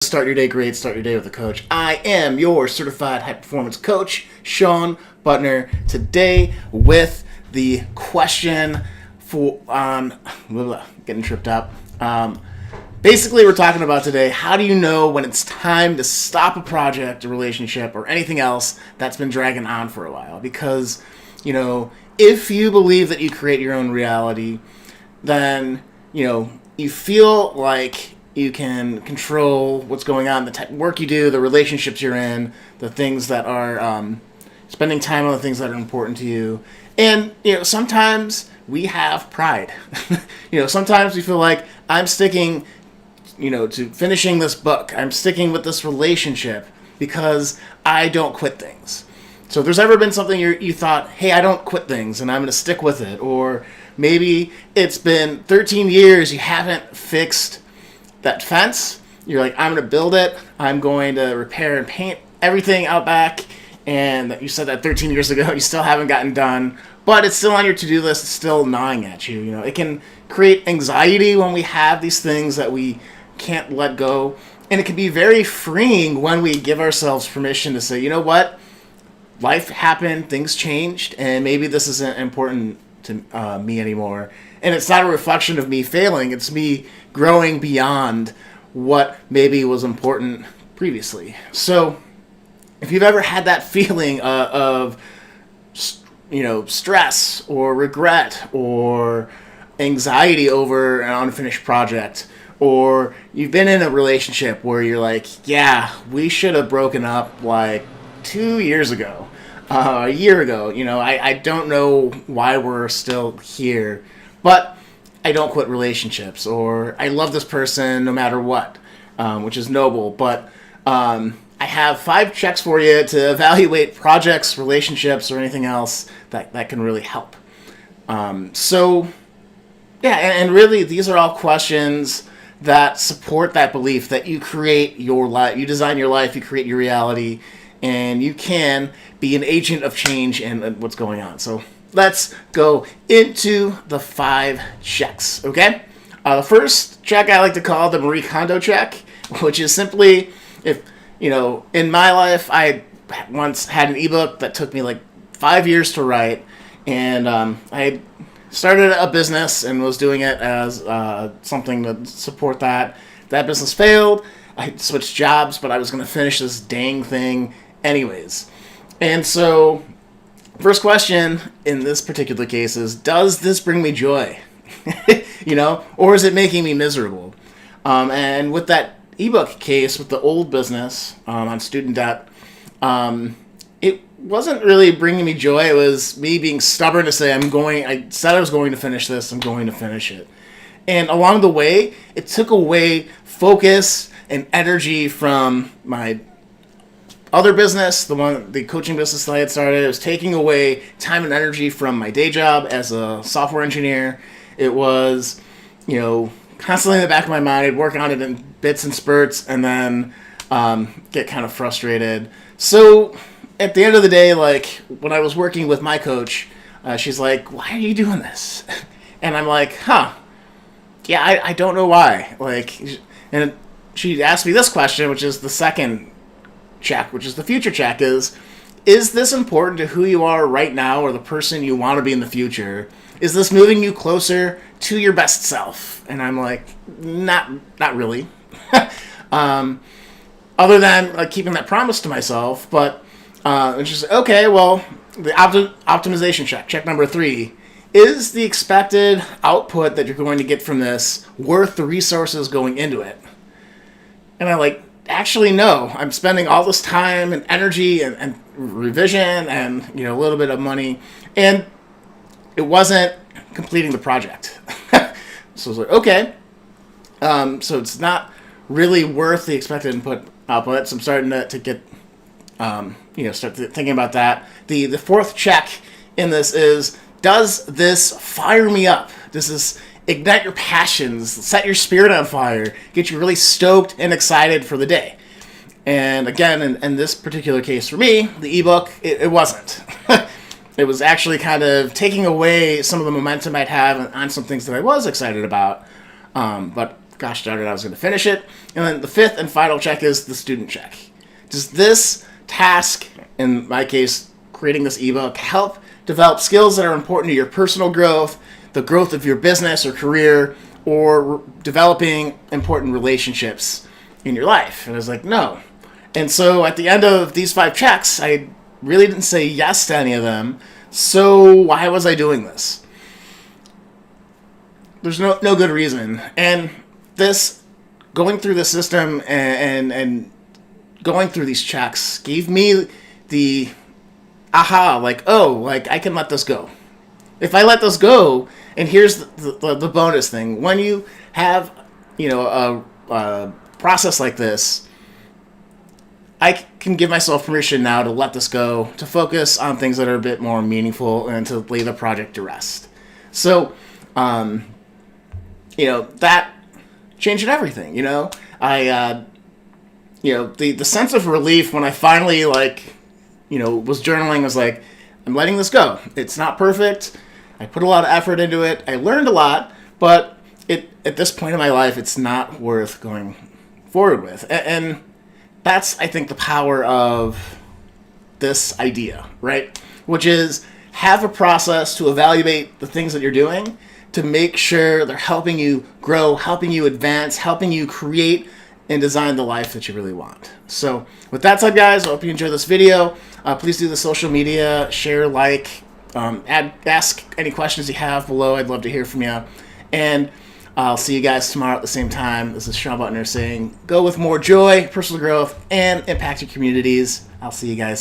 Start your day great, start your day with a coach. I am your certified high performance coach, Sean Butner, today with the question for, getting tripped up. Basically, we're talking about today, how do you know when it's time to stop a project, a relationship, or anything else that's been dragging on for a while? Because, if you believe that you create your own reality, then, you feel like you can control what's going on, the type of work you do, the relationships you're in, the things that are spending time on the things that are important to you. And, sometimes we have pride. Sometimes we feel like I'm sticking, to finishing this book. I'm sticking with this relationship because I don't quit things. So if there's ever been something you thought, hey, I don't quit things and I'm going to stick with it. Or maybe it's been 13 years, you haven't fixed that fence. You're like, I'm going to build it. I'm going to repair and paint everything out back. And you said that 13 years ago, you still haven't gotten done. But it's still on your to-do list. It's still gnawing at you. It can create anxiety when we have these things that we can't let go. And it can be very freeing when we give ourselves permission to say, you know what? Life happened, things changed, and maybe this isn't important to me anymore. And it's not a reflection of me failing, it's me growing beyond what maybe was important previously. So if you've ever had that feeling of stress or regret or anxiety over an unfinished project, or you've been in a relationship where you're like, yeah, we should have broken up like 2 years ago, a year ago, I don't know why we're still here, but I don't quit relationships, or I love this person no matter what, which is noble, but I have 5 checks for you to evaluate projects, relationships, or anything else that can really help. And really these are all questions that support that belief that you create your life, you design your life, you create your reality, and you can be an agent of change in what's going on. So let's go into the 5 checks, okay? The first check I like to call the Marie Kondo check, which is simply if, in my life, I once had an ebook that took me like 5 years to write, and I started a business and was doing it as something to support that. That business failed. I switched jobs, but I was going to finish this dang thing anyways. And so, first question in this particular case is, does this bring me joy? Or is it making me miserable? And with that ebook case, with the old business on student debt, it wasn't really bringing me joy. It was me being stubborn to say, I said I was going to finish this, I'm going to finish it. And along the way, it took away focus and energy from my other business, the coaching business that I had started. It was taking away time and energy from my day job as a software engineer. It was, constantly in the back of my mind. I'd work on it in bits and spurts and then get kind of frustrated. So at the end of the day, like when I was working with my coach, she's like, why are you doing this? And I'm like, yeah, I don't know why. And she asked me this question, which is the second check, which is the future check, is this important to who you are right now or the person you want to be in the future? Is this moving you closer to your best self? And I'm like, not really. Other than keeping that promise to myself, but it's just, okay, well, the optimization check number 3, is the expected output that you're going to get from this worth the resources going into it? And I'm actually, no. I'm spending all this time and energy and revision and, a little bit of money, and it wasn't completing the project. So I was like, okay. So it's not really worth the expected output. So I'm starting to get, start thinking about that. The 4th check in this is, does this fire me up? Does this ignite your passions, set your spirit on fire, get you really stoked and excited for the day? And again, in this particular case for me, the ebook, it wasn't. It was actually kind of taking away some of the momentum I'd have on some things that I was excited about. But gosh darn it, I was going to finish it. And then the fifth and final check is the student check. Does this task, in my case, creating this ebook, help develop skills that are important to your personal growth, the growth of your business or career, or developing important relationships in your life? And I was like, no. And so at the end of these 5 checks, I really didn't say yes to any of them. So why was I doing this? There's no good reason. And this, going through the system and going through these checks gave me the aha, like, oh, like I can let this go. If I let this go, and here's the bonus thing: when you have, a process like this, I can give myself permission now to let this go, to focus on things that are a bit more meaningful, and to lay the project to rest. So, that changed everything. The sense of relief when I finally was journaling was like, I'm letting this go. It's not perfect. I put a lot of effort into it. I learned a lot, but at this point in my life, it's not worth going forward with. And that's, I think, the power of this idea, right? Which is have a process to evaluate the things that you're doing to make sure they're helping you grow, helping you advance, helping you create and design the life that you really want. So with that said, guys, I hope you enjoyed this video. Please do the social media, share, ask any questions you have below. I'd love to hear from you. And I'll see you guys tomorrow at the same time. This is Sean Butner saying, go with more joy, personal growth, and impact your communities. I'll see you guys